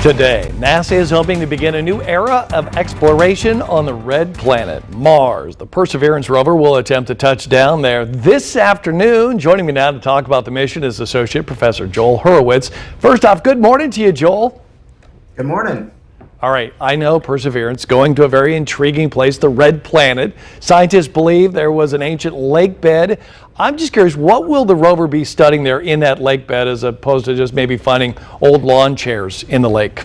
Today, NASA is hoping to begin a new era of exploration on the red planet, Mars. The Perseverance rover will attempt to touch down there this afternoon. Joining me now to talk about the mission is Associate Professor Joel Hurwitz. First off, good morning to you, Joel. Good morning. All right, I know Perseverance going to a very intriguing place, the red planet. Scientists believe there was an ancient lake bed. I'm just curious, what will the rover be studying there in that lake bed as opposed to just maybe finding old lawn chairs in the lake?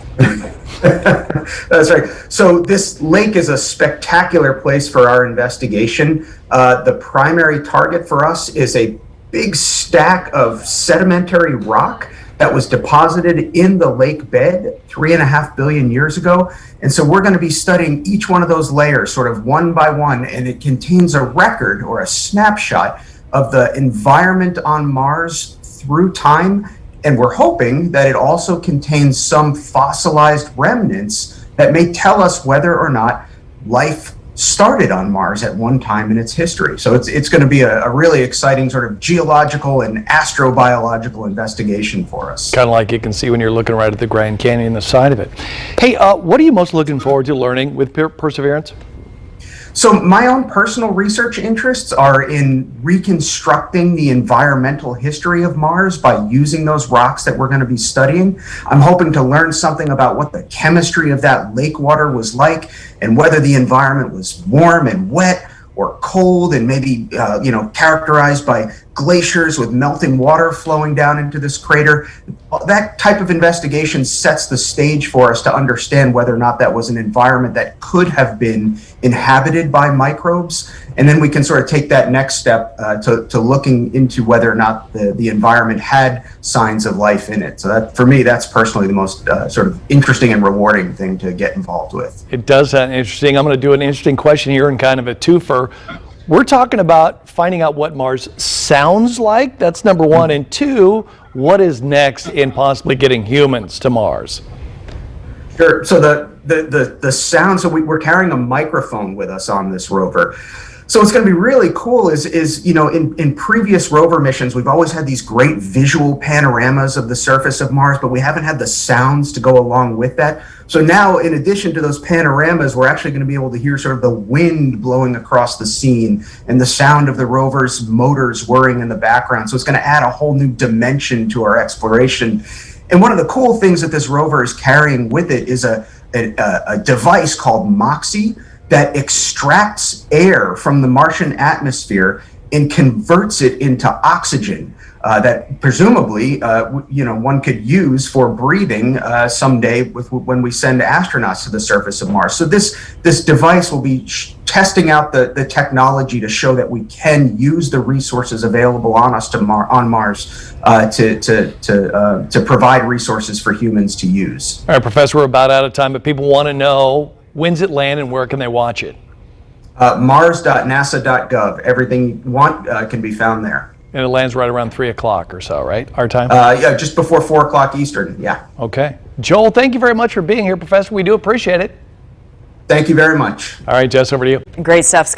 That's right. So this lake is a spectacular place for our investigation. The primary target for us is a big stack of sedimentary rock that was deposited in the lake bed 3.5 billion years ago. And so we're going to be studying each one of those layers sort of one by one, and it contains a record or a snapshot of the environment on Mars through time. And we're hoping that it also contains some fossilized remnants that may tell us whether or not life started on Mars at one time in its history. So it's going to be a really exciting sort of geological and astrobiological investigation for us. Kind of like you can see when you're looking right at the Grand Canyon, the side of it. Hey, what are you most looking forward to learning with Perseverance? So my own personal research interests are in reconstructing the environmental history of Mars by using those rocks that we're going to be studying. I'm hoping to learn something about what the chemistry of that lake water was like and whether the environment was warm and wet or cold and maybe characterized by glaciers with melting water flowing down into this crater. That type of investigation sets the stage for us to understand whether or not that was an environment that could have been inhabited by microbes. And then we can sort of take that next step to looking into whether or not the environment had signs of life in it. So that, for me, that's personally the most sort of interesting and rewarding thing to get involved with. It does sound interesting. I'm going to do an interesting question here and kind of a twofer. We're talking about finding out what Mars sounds like. That's number one. And two, what is next in possibly getting humans to Mars? Sure. So the sound, so we're carrying a microphone with us on this rover. So what's going to be really cool is in previous rover missions, we've always had these great visual panoramas of the surface of Mars, but we haven't had the sounds to go along with that. So now, in addition to those panoramas, we're actually going to be able to hear sort of the wind blowing across the scene and the sound of the rover's motors whirring in the background. So it's going to add a whole new dimension to our exploration. And one of the cool things that this rover is carrying with it is a device called MOXIE that extracts air from the Martian atmosphere and converts it into oxygen that presumably one could use for breathing someday when we send astronauts to the surface of Mars. So this device will be testing out the technology to show that we can use the resources available on us on Mars to provide resources for humans to use. All right, Professor, we're about out of time, but people want to know, when's it land and where can they watch it? Mars.nasa.gov. Everything you want can be found there. And it lands right around 3 o'clock or so, right? Our time? Yeah, just before 4 o'clock Eastern, yeah. Okay. Joel, thank you very much for being here, Professor. We do appreciate it. Thank you very much. All right, Jess, over to you. Great stuff.